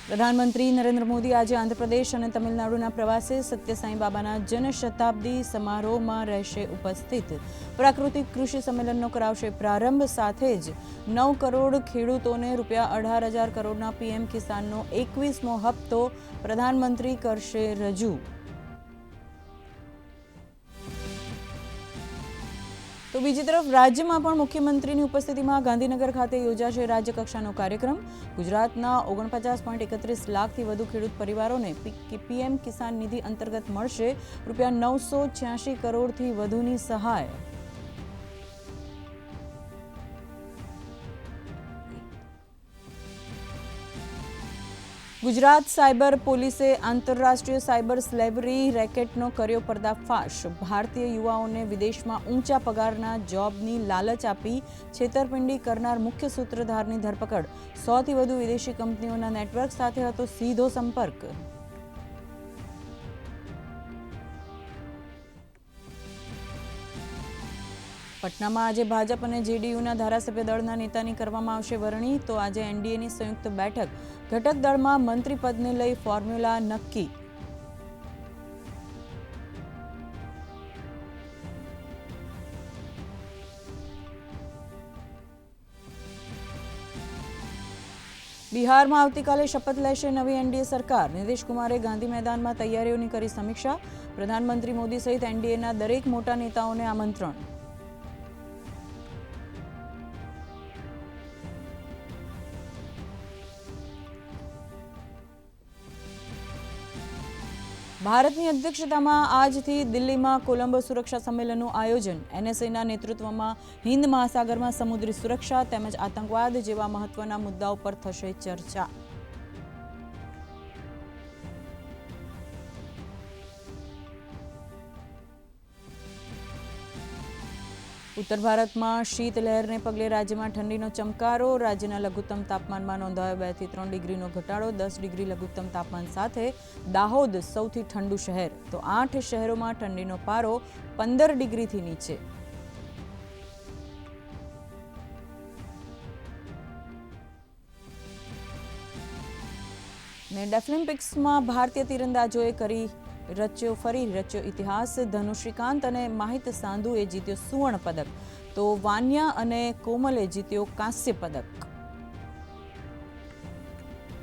પ્રધાનમંત્રી નરેન્દ્ર મોદી આજે આંધ્રપ્રદેશ અને તમિલનાડુના પ્રવાસે સત્યસાઈ બાબાના જનશતાબ્દી સમારોહમાં રહેશે ઉપસ્થિત। પ્રાકૃતિક કૃષિ સંમેલનનો કરાવશે પ્રારંભ। સાથે જ 9 કરોડ ખેડૂતોને ₹18,000 કરોડના પીએમ કિસાનનો 21મો હપ્તો પ્રધાનમંત્રી કરશે રજૂ। તો બીજી તરફ રાજ્યમાં પણ મુખ્યમંત્રીની ઉપસ્થિતિમાં ગાંધીનગર ખાતે યોજાશે રાજ્યકક્ષાનો કાર્યક્રમ। ગુજરાતના 49.31 લાખથી વધુ ખેડૂત પરિવારોને પીએમ કિસાન નિધિ અંતર્ગત મળશે ₹986 કરોડથી વધુની સહાય। ગુજરાત સાયબર પોલીસે આંતરરાષ્ટ્રીય સાયબર સ્લેવરી રેકેટનો કર્યો પર્દાફાશ। ભારતીય યુવાઓને વિદેશમાં ઊંચા પગારના જોબની લાલચ આપી છેતરપિંડી કરનાર મુખ્ય સૂત્રધારની ધરપકડ। 100થી વધુ વિદેશી કંપનીઓના નેટવર્ક સાથે હતો સીધો સંપર્ક। પટનામાં આજે ભાજપ અને જેડીયુના ધારાસભ્ય દળના નેતાની કરવામાં આવશે વરણી। તો આજે એનડીએની સંયુક્ત બેઠક। ઘટક દળમાં મંત્રી પદને લઈ ફોર્મ્યુલા નક્કી। બિહારમાં આવતીકાલે શપથ લેશે નવી એનડીએ સરકાર। નીતિશ કુમારે ગાંધી મેદાનમાં તૈયારીઓની કરી સમીક્ષા। પ્રધાનમંત્રી મોદી સહિત એનડીએના દરેક મોટા નેતાઓને આમંત્રણ। ભારતની અધ્યક્ષતામાં આજથી દિલ્હીમાં કોલંબો સુરક્ષા સંમેલનનું આયોજન। એનએસએના નેતૃત્વમાં હિન્દ મહાસાગરમાં સમુદ્રી સુરક્ષા તેમજ આતંકવાદ જેવા મહત્વના મુદ્દાઓ પર થશે ચર્ચા। ઉત્તર ભારતમાં શીત લહેરને પગલે રાજ્યમાં ઠંડીનો ચમકારો। રાજ્યના લઘુત્તમ તાપમાનમાં નોંધાયો 2 થી 3 ડિગ્રીનો ઘટાડો। 10 ડિગ્રી લઘુત્તમ તાપમાન સાથે દાહોદ સૌથી ઠંડુ શહેર। તો 8 શહેરોમાં ઠંડીનો પારો 15 ડિગ્રીથી નીચે। ને ડેફલિમ્પિક્સમાં ભારતીય તીરંદાજોએ ફરી રચ્યો ઇતિહાસ। ધનુ શ્રીકાંત અને માહિત સાંધુએ જીત્યો સુવર્ણ પદક। તો વાન્યા અને કોમલે જીત્યો કાંસ્ય પદક।